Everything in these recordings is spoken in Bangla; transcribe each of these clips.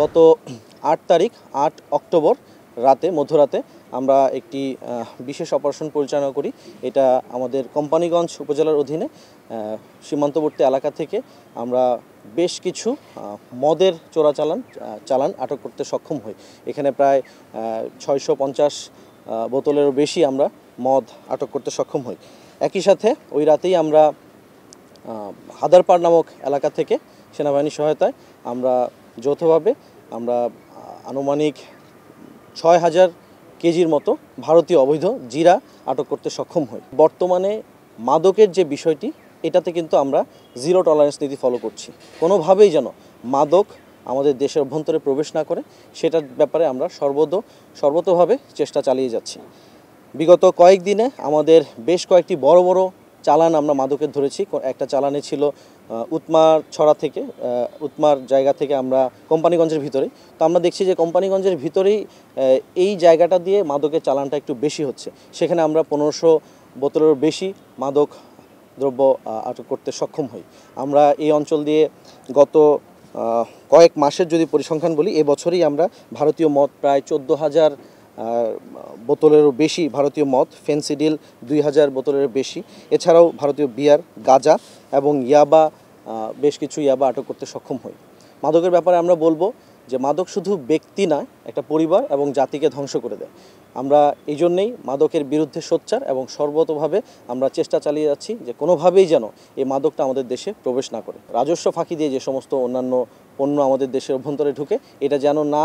গত ৮ তারিখ ৮ অক্টোবর রাতে মধ্যরাতে আমরা একটি বিশেষ অপারেশন পরিচালনা করি। এটা আমাদের কোম্পানিগঞ্জ উপজেলার অধীনে সীমান্তবর্তী এলাকা থেকে আমরা বেশ কিছু মদের চালান আটক করতে সক্ষম হই। এখানে প্রায় ৬৫০ বোতলেরও বেশি আমরা মদ আটক করতে সক্ষম হই। একই সাথে ওই রাতেই আমরা হাদারপাড় নামক এলাকা থেকে সেনাবাহিনীর সহায়তায় আমরা যৌথভাবে আনুমানিক ৬,০০০ কেজির মতো ভারতীয় অবৈধ জিরা আটক করতে সক্ষম হই। বর্তমানে মাদকের যে বিষয়টি, এটাতে কিন্তু আমরা জিরো টলারেন্স নীতি ফলো করছি। কোনোভাবেই যেন মাদক আমাদের দেশের অভ্যন্তরে প্রবেশ না করে, সেটার ব্যাপারে আমরা সর্বতোভাবে চেষ্টা চালিয়ে যাচ্ছি। বিগত কয়েকদিনে আমাদের বেশ কয়েকটি বড় বড় চালান আমরা মাদকের ধরেছি। একটা চালানে ছিল উৎমার জায়গা থেকে আমরা কোম্পানিগঞ্জের ভিতরেই। তো আমরা দেখছি যে কোম্পানিগঞ্জের ভিতরেই এই জায়গাটা দিয়ে মাদকের চালানটা একটু বেশি হচ্ছে। সেখানে আমরা ১৫০০ বোতলেরও বেশি মাদক দ্রব্য আটক করতে সক্ষম হই। আমরা এই অঞ্চল দিয়ে গত কয়েক মাসের যদি পরিসংখ্যান বলি, এবছরই আমরা ভারতীয় মদ প্রায় ১৪,০০০ বোতলেরও বেশি ভারতীয় মদ, ফেন্সিডিল ২,০০০ বোতলের বেশি, এছাড়াও ভারতীয় বিয়ার, গাঁজা এবং ইয়াবা, বেশ কিছু ইয়াবা আটক করতে সক্ষম হই। মাদকের ব্যাপারে আমরা বলবো যে মাদক শুধু ব্যক্তি নয়, একটা পরিবার এবং জাতিকে ধ্বংস করে দেয়। আমরা এই জন্যেই মাদকের বিরুদ্ধে সোচ্চার এবং সর্বতোভাবে আমরা চেষ্টা চালিয়ে যাচ্ছি যে কোনোভাবেই যেন এই মাদকটা আমাদের দেশে প্রবেশ না করে। রাজস্ব ফাঁকি দিয়ে যে সমস্ত অন্যান্য পণ্য আমাদের দেশের অভ্যন্তরে ঢুকে, এটা যেন না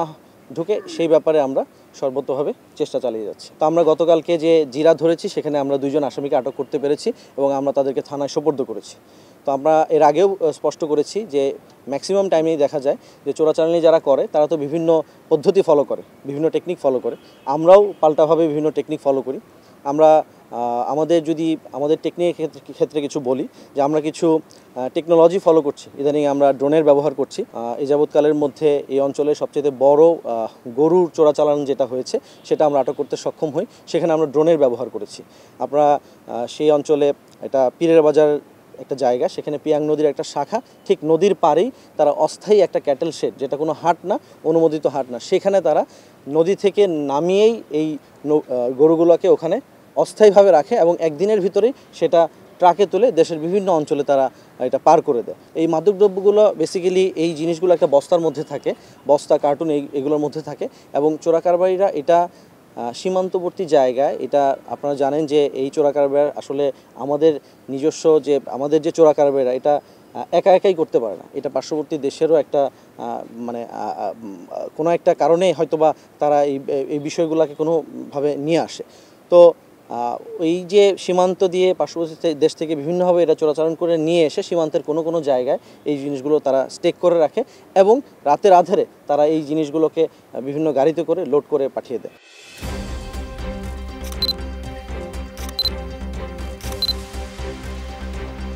ঢুকে সেই ব্যাপারে আমরা সর্বতোভাবে চেষ্টা চালিয়ে যাচ্ছি। তো আমরা গতকালকে যে জিরা ধরেছি, সেখানে আমরা ২ জন আসামিকে আটক করতে পেরেছি এবং আমরা তাদেরকে থানায় সোপর্দ করেছি। তো আমরা এর আগেও স্পষ্ট করেছি যে ম্যাক্সিমাম টাইমেই দেখা যায় যে চোরাচালানি যারা করে তারা তো বিভিন্ন পদ্ধতি ফলো করে, বিভিন্ন টেকনিক ফলো করে। আমরাও পাল্টাভাবে বিভিন্ন টেকনিক ফলো করি। আমরা আমাদের টেকনিকের ক্ষেত্রে কিছু বলি যে আমরা কিছু টেকনোলজি ফলো করছি। ইদানিং আমরা ড্রোনের ব্যবহার করছি। এই যাবৎকালের মধ্যে এই অঞ্চলের সবচেয়ে বড় গরুর চোরাচালান যেটা হয়েছে, সেটা আমরা আটক করতে সক্ষম হই। সেখানে আমরা ড্রোনের ব্যবহার করেছি। আমরা সেই অঞ্চলে এটা পীরের বাজার একটা জায়গা, সেখানে পিয়াং নদীর একটা শাখা, ঠিক নদীর পাড়েই তারা অস্থায়ী একটা ক্যাটেল শেড, যেটা কোনো হাট না, অনুমোদিত হাট না, সেখানে তারা নদী থেকে নামিয়েই এই গরুগুলোকে ওখানে অস্থায়ীভাবে রাখে এবং একদিনের ভিতরেই সেটা ট্রাকে তুলে দেশের বিভিন্ন অঞ্চলে তারা এটা পার করে দেয়। এই মাদকদ্রব্যগুলো বেসিক্যালি এই জিনিসগুলো একটা বস্তার মধ্যে থাকে, বস্তা, কার্টুন এগুলোর মধ্যে থাকে এবং চোরাকারবারীরা এটা সীমান্তবর্তী জায়গায়, এটা আপনারা জানেন যে এই চোরাকারবার আসলে আমাদের যে চোরাকারবারীরা এটা একাই করতে পারে না। এটা পার্শ্ববর্তী দেশেরও একটা কোনো একটা কারণে হয়তোবা তারা এই বিষয়গুলোকে কোনোভাবে নিয়ে আসে। তো এই যে সীমান্ত দিয়ে পার্শ্ববর্তী দেশ থেকে বিভিন্নভাবে এটা চোরাচালান করে নিয়ে এসে সীমান্তের কোনো জায়গায় এই জিনিসগুলো তারা স্টেক করে রাখে এবং রাতের আঁধারে তারা এই জিনিসগুলোকে বিভিন্ন গাড়িতে করে লোড করে পাঠিয়ে দেয়।